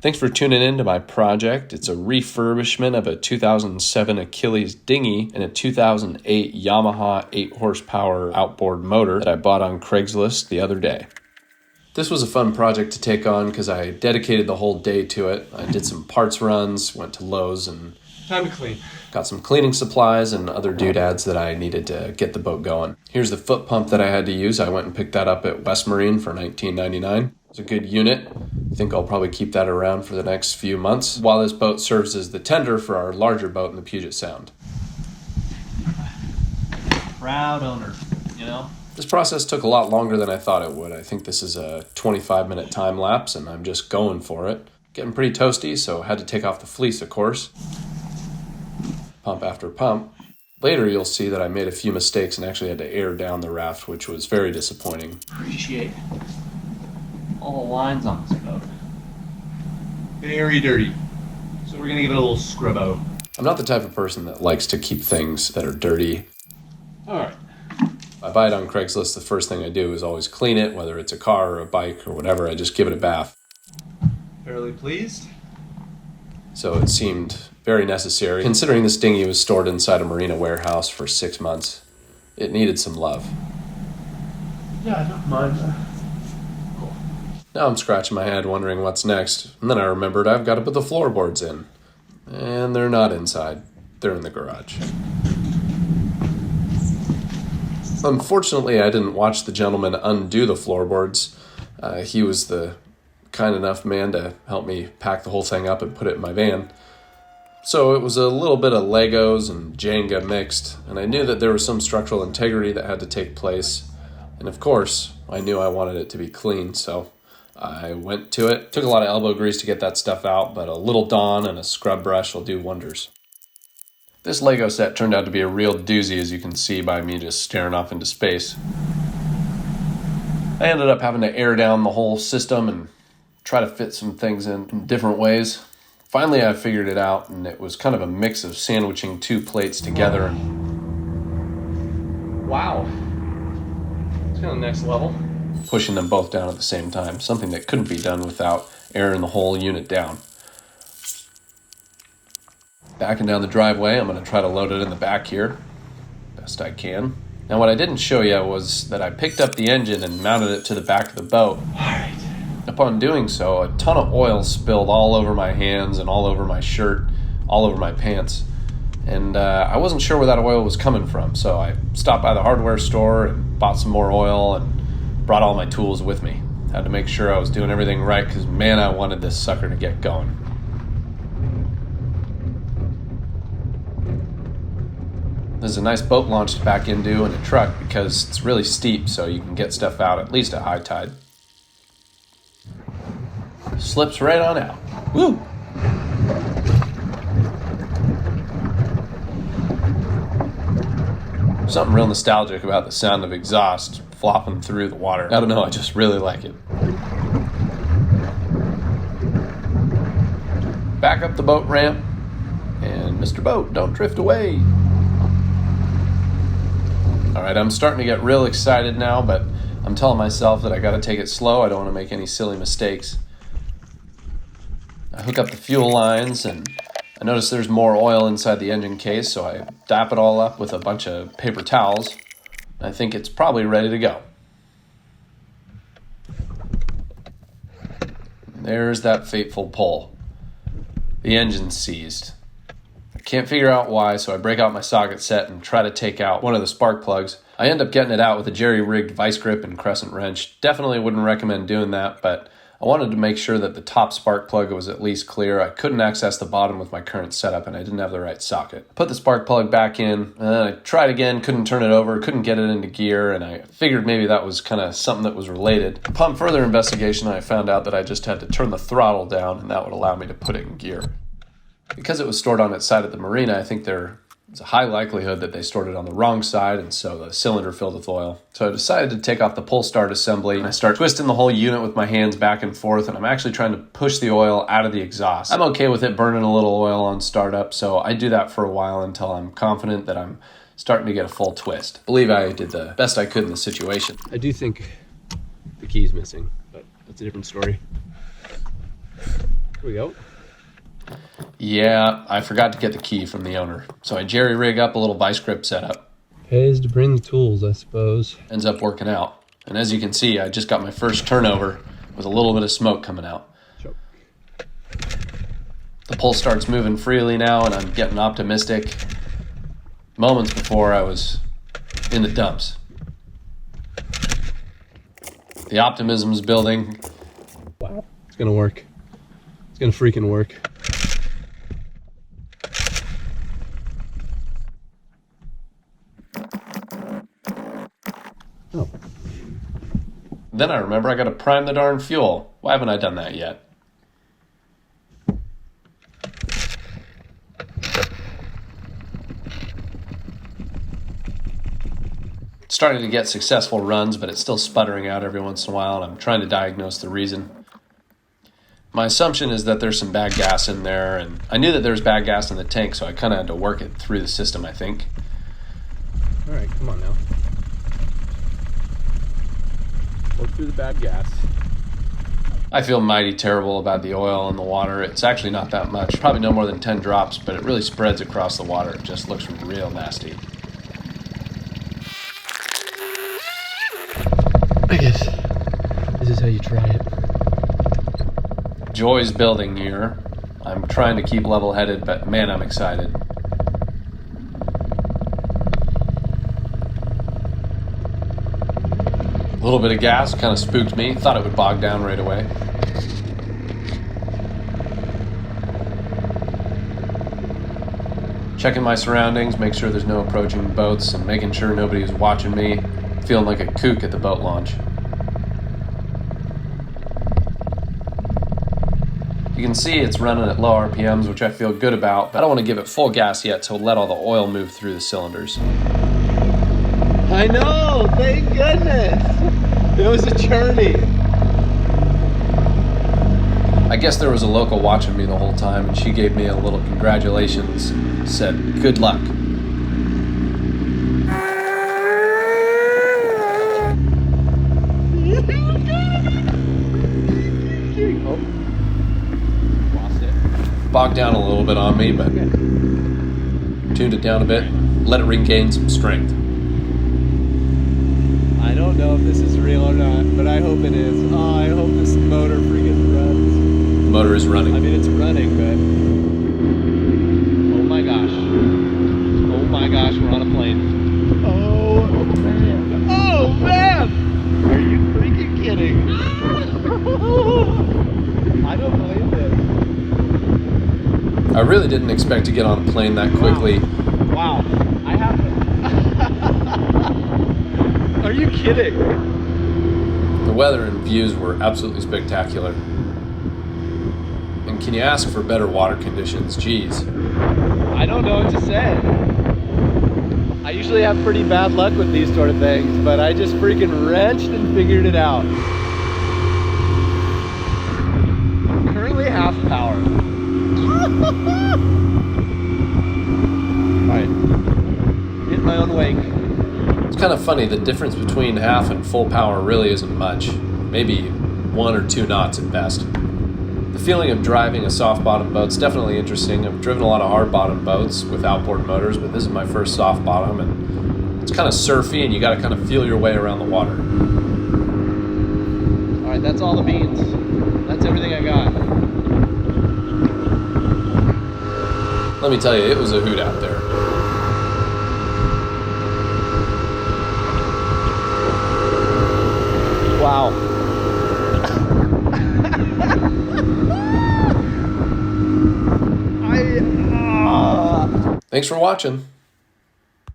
Thanks for tuning in to my project. It's a refurbishment of a 2007 Achilles Dingy and a 2008 Yamaha 8-horsepower outboard motor that I bought on Craigslist the other day. This was a fun project to take on because I dedicated the whole day to it. I did some parts runs, went to Lowe's, and time to clean. Got some cleaning supplies and other doodads that I needed to get the boat going. Here's the foot pump that I had to use. I went and picked that up at West Marine for $19.99. It's a good unit. I think I'll probably keep that around for the next few months while this boat serves as the tender for our larger boat in the Puget Sound. Proud owner, you know? This process took a lot longer than I thought it would. I think this is a 25-minute time lapse and I'm just going for it. Getting pretty toasty, so I had to take off the fleece, of course. Pump after pump. Later you'll see that I made a few mistakes and actually had to air down the raft, which was very disappointing. Appreciate all the lines on this boat. Very dirty. So we're gonna give it a little scrub out. I'm not the type of person that likes to keep things that are dirty. Alright. If I buy it on Craigslist, the first thing I do is always clean it, whether it's a car or a bike or whatever. I just give it a bath. Fairly pleased. So it seemed very necessary, considering this dinghy was stored inside a marina warehouse for 6 months. It needed some love. Yeah, I don't mind that. Cool. Now I'm scratching my head wondering what's next, and then I remembered I've got to put the floorboards in. And they're not inside, they're in the garage. Unfortunately, I didn't watch the gentleman undo the floorboards. He was the kind enough man to help me pack the whole thing up and put it in my van. So it was a little bit of Legos and Jenga mixed, and I knew that there was some structural integrity that had to take place. And of course, I knew I wanted it to be clean, so I went to it. Took a lot of elbow grease to get that stuff out, but a little Dawn and a scrub brush will do wonders. This Lego set turned out to be a real doozy, as you can see by me just staring off into space. I ended up having to air down the whole system and try to fit some things in different ways. Finally, I figured it out, and it was kind of a mix of sandwiching two plates together. Wow. It's kind of next level. Pushing them both down at the same time, something that couldn't be done without airing the whole unit down. Backing down the driveway, I'm going to try to load it in the back here, best I can. Now what I didn't show you was that I picked up the engine and mounted it to the back of the boat. Alright. Upon doing so, a ton of oil spilled all over my hands and all over my shirt, all over my pants. And I wasn't sure where that oil was coming from, so I stopped by the hardware store and bought some more oil and brought all my tools with me. Had to make sure I was doing everything right because, man, I wanted this sucker to get going. There's a nice boat launch to back into in a truck because it's really steep, so you can get stuff out at least at high tide. Slips right on out. Woo! Something real nostalgic about the sound of exhaust flopping through the water. I don't know, I just really like it. Back up the boat ramp, and Mr. Boat, don't drift away. Alright, I'm starting to get real excited now, but I'm telling myself that I gotta take it slow. I don't want to make any silly mistakes. I hook up the fuel lines, and I notice there's more oil inside the engine case, so I dap it all up with a bunch of paper towels. I think it's probably ready to go. There's that fateful pull. The engine's seized. I can't figure out why, so I break out my socket set and try to take out one of the spark plugs. I end up getting it out with a jerry-rigged vice grip and crescent wrench. Definitely wouldn't recommend doing that, but I wanted to make sure that the top spark plug was at least clear. I couldn't access the bottom with my current setup, and I didn't have the right socket. I put the spark plug back in, and then I tried again, couldn't turn it over, couldn't get it into gear, and I figured maybe that was kind of something that was related. Upon further investigation, I found out that I just had to turn the throttle down, and that would allow me to put it in gear. Because it was stored on its side at the marina, I think there's a high likelihood that they stored it on the wrong side, and so the cylinder filled with oil. So I decided to take off the pull start assembly, and I start twisting the whole unit with my hands back and forth, and I'm actually trying to push the oil out of the exhaust. I'm okay with it burning a little oil on startup, so I do that for a while until I'm confident that I'm starting to get a full twist. I believe I did the best I could in the situation. I do think the key's missing, but that's a different story. Here we go. Yeah, I forgot to get the key from the owner. So I jerry-rig up a little vice grip setup. Pays to bring the tools, I suppose. Ends up working out. And as you can see, I just got my first turnover with a little bit of smoke coming out. Sure. The pole starts moving freely now, and I'm getting optimistic. Moments before, I was in the dumps. The optimism's building. Wow. It's gonna work. It's gonna freaking work. Oh. Then I remember I gotta prime the darn fuel. Why haven't I done that yet? Starting to get successful runs, but it's still sputtering out every once in a while, and I'm trying to diagnose the reason. My assumption is that there's some bad gas in there, and I knew that there was bad gas in the tank, so I kind of had to work it through the system, I think. All right, come on now. Work through the bad gas. I feel mighty terrible about the oil in the water. It's actually not that much, probably no more than 10 drops, but it really spreads across the water. It just looks real nasty. I guess this is how you try it. Joy's building here. I'm trying to keep level-headed, but man, I'm excited. A little bit of gas kind of spooked me. Thought it would bog down right away. Checking my surroundings, make sure there's no approaching boats, and making sure nobody's watching me. Feeling like a kook at the boat launch. You can see it's running at low RPMs, which I feel good about, but I don't want to give it full gas yet to let all the oil move through the cylinders. I know, thank goodness. It was a journey. I guess there was a local watching me the whole time, and she gave me a little congratulations, said good luck. Oh. Lost it. Bogged down a little bit on me, but tuned it down a bit, let it regain some strength. I don't know if this is real or not, but I hope it is. Oh, I hope this motor freaking runs. The motor is running. I mean, it's running, but... Oh my gosh. Oh my gosh, we're on a plane. Oh man. Oh man! Are you freaking kidding? I don't believe it. I really didn't expect to get on a plane that quickly. Wow. I have to... Are you kidding? The weather and views were absolutely spectacular. And can you ask for better water conditions? Jeez. I don't know what to say. I usually have pretty bad luck with these sort of things, but I just freaking wrenched and figured it out. I'm currently half power. Alright. Hit my own wake. It's kind of funny, the difference between half and full power really isn't much. Maybe 1 or 2 knots at best. The feeling of driving a soft bottom boat's definitely interesting. I've driven a lot of hard bottom boats with outboard motors, but this is my first soft bottom, and it's kind of surfy, and you gotta kind of feel your way around the water. Alright, that's all the beans. That's everything I got. Let me tell you, it was a hoot out there. Wow. Thanks for watching.